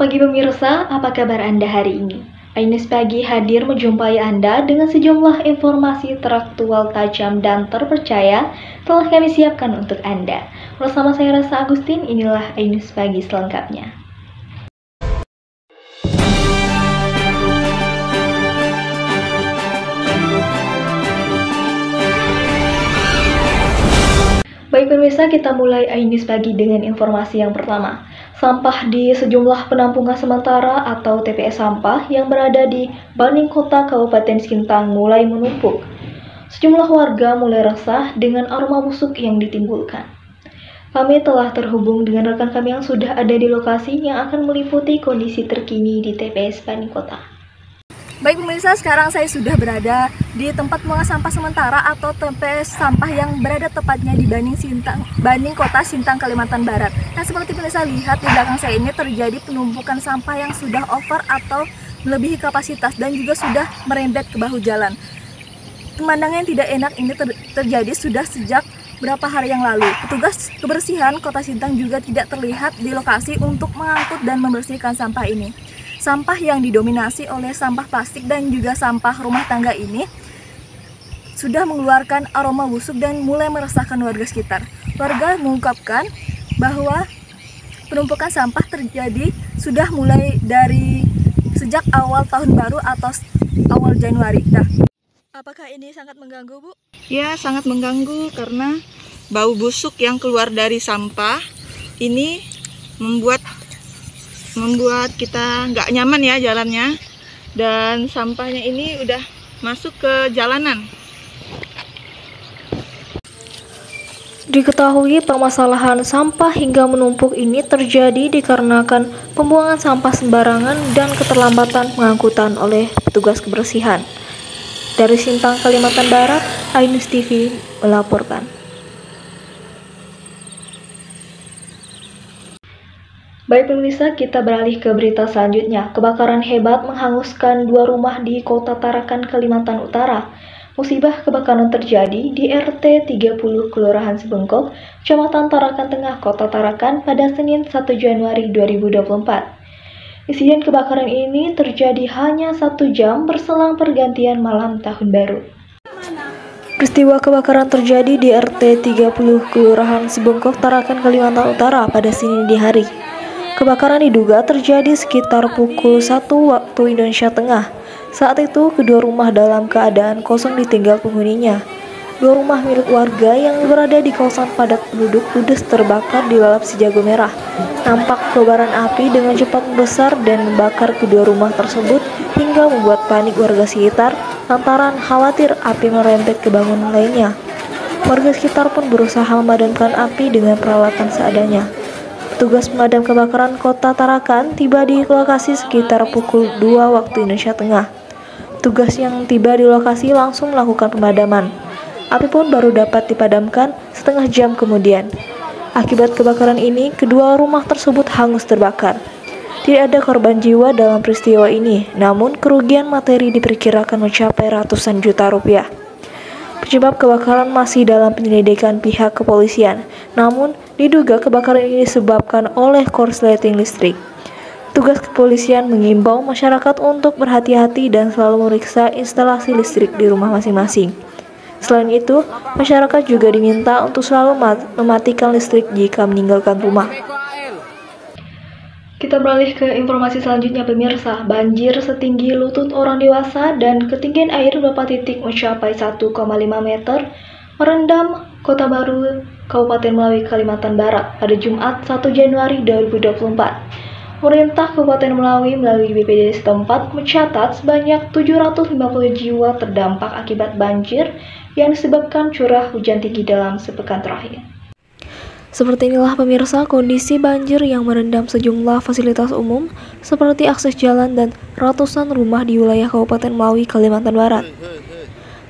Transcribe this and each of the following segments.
pagi pemirsa, apa kabar Anda hari ini? Ainus Pagi hadir menjumpai Anda dengan sejumlah informasi teraktual, tajam, dan terpercaya telah kami siapkan untuk Anda. Bersama saya Rasa Agustin, inilah Ainus Pagi selengkapnya. Baik pemirsa, kita mulai Ainus Pagi dengan informasi yang pertama. Sampah di sejumlah penampungan sementara atau TPS sampah yang berada di Baning Kota Kabupaten Sintang mulai menumpuk. Sejumlah warga mulai resah dengan aroma busuk yang ditimbulkan. Kami telah terhubung dengan rekan kami yang sudah ada di lokasi yang akan meliputi kondisi terkini di TPS Baning Kota. Baik pemirsa, sekarang saya sudah berada di tempat pembuangan sampah sementara atau TPS sampah yang berada tepatnya di Baning Kota Sintang, Kalimantan Barat. Nah, seperti pemirsa lihat di belakang saya ini terjadi penumpukan sampah yang sudah over atau melebihi kapasitas dan juga sudah merembet ke bahu jalan. Pemandangan yang tidak enak ini terjadi sudah sejak beberapa hari yang lalu. Petugas kebersihan Kota Sintang juga tidak terlihat di lokasi untuk mengangkut dan membersihkan sampah ini. Sampah yang didominasi oleh sampah plastik dan juga sampah rumah tangga ini sudah mengeluarkan aroma busuk dan mulai meresahkan warga sekitar. Warga mengungkapkan bahwa penumpukan sampah terjadi sudah mulai dari sejak awal tahun baru atau awal Januari. Nah, apakah ini sangat mengganggu, Bu? Ya, sangat mengganggu karena bau busuk yang keluar dari sampah ini membuat kita nggak nyaman ya jalannya, dan sampahnya ini udah masuk ke jalanan. Diketahui permasalahan sampah hingga menumpuk ini terjadi dikarenakan pembuangan sampah sembarangan dan keterlambatan pengangkutan oleh petugas kebersihan. Dari Sintang, Kalimantan Barat, Ainus TV melaporkan. Baik pemirsa, kita beralih ke berita selanjutnya. Kebakaran hebat menghanguskan 2 rumah di Kota Tarakan, Kalimantan Utara. Musibah kebakaran terjadi di RT 30 Kelurahan Sebengkok, Kecamatan Tarakan Tengah, Kota Tarakan pada Senin 1 Januari 2024. Insiden kebakaran ini terjadi hanya 1 jam berselang pergantian malam tahun baru. Peristiwa kebakaran terjadi di RT 30 Kelurahan Sebengkok, Tarakan, Kalimantan Utara pada Senin dini hari. Kebakaran diduga terjadi sekitar pukul 1 waktu Indonesia Tengah. Saat itu, kedua rumah dalam keadaan kosong ditinggal penghuninya. 2 rumah milik warga yang berada di kawasan padat penduduk ludes terbakar di lalap si jago merah. Nampak kobaran api dengan cepat membesar dan membakar kedua rumah tersebut hingga membuat panik warga sekitar lantaran khawatir api merembet ke bangunan lainnya. Warga sekitar pun berusaha memadamkan api dengan peralatan seadanya. Petugas pemadam kebakaran Kota Tarakan tiba di lokasi sekitar pukul 2 waktu Indonesia Tengah. Petugas yang tiba di lokasi langsung melakukan pemadaman. Api pun baru dapat dipadamkan setengah jam kemudian. Akibat kebakaran ini, kedua rumah tersebut hangus terbakar. Tidak ada korban jiwa dalam peristiwa ini, namun kerugian materi diperkirakan mencapai ratusan juta rupiah. Penyebab kebakaran masih dalam penyelidikan pihak kepolisian, namun diduga kebakaran ini disebabkan oleh korsleting listrik. Tugas kepolisian mengimbau masyarakat untuk berhati-hati dan selalu memeriksa instalasi listrik di rumah masing-masing. Selain itu, masyarakat juga diminta untuk selalu mematikan listrik jika meninggalkan rumah. Kita beralih ke informasi selanjutnya pemirsa. Banjir setinggi lutut orang dewasa dan ketinggian air beberapa titik mencapai 1,5 meter merendam Kota Baru, Kabupaten Melawi, Kalimantan Barat pada Jumat 1 Januari 2024. Pemerintah Kabupaten Melawi melalui BPD setempat mencatat sebanyak 750 jiwa terdampak akibat banjir yang disebabkan curah hujan tinggi dalam sepekan terakhir. Seperti inilah pemirsa kondisi banjir yang merendam sejumlah fasilitas umum seperti akses jalan dan ratusan rumah di wilayah Kabupaten Melawi, Kalimantan Barat.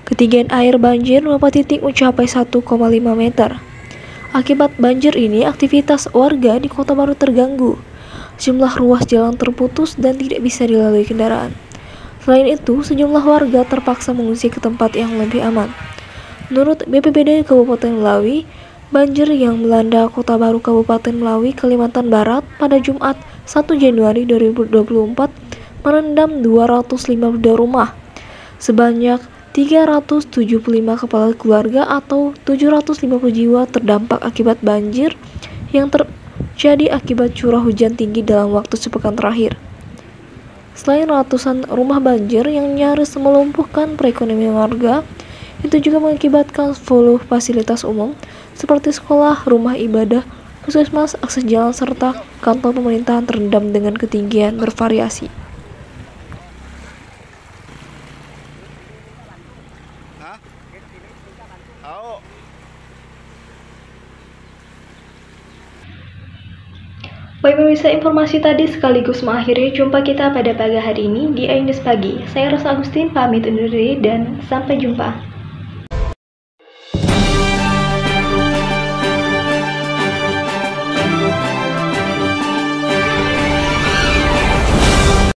Ketinggian air banjir beberapa titik mencapai 1,5 meter. Akibat banjir ini, aktivitas warga di Kota Baru terganggu. Sejumlah ruas jalan terputus dan tidak bisa dilalui kendaraan. Selain itu, sejumlah warga terpaksa mengungsi ke tempat yang lebih aman. Menurut BPBD Kabupaten Melawi, banjir yang melanda Kota Baru Kabupaten Melawi, Kalimantan Barat pada Jumat 1 Januari 2024 merendam 252 rumah. Sebanyak 375 kepala keluarga atau 750 jiwa terdampak akibat banjir yang terjadi akibat curah hujan tinggi dalam waktu sepekan terakhir. Selain ratusan rumah banjir yang nyaris melumpuhkan perekonomian warga, itu juga mengakibatkan seluruh fasilitas umum seperti sekolah, rumah ibadah, puskesmas, akses jalan, serta kantor pemerintahan terendam dengan ketinggian bervariasi. Baik pemirsa, informasi tadi sekaligus mengakhiri jumpa kita pada pagi hari ini di iNews Pagi. Saya Rosa Agustin pamit undur diri dan sampai jumpa.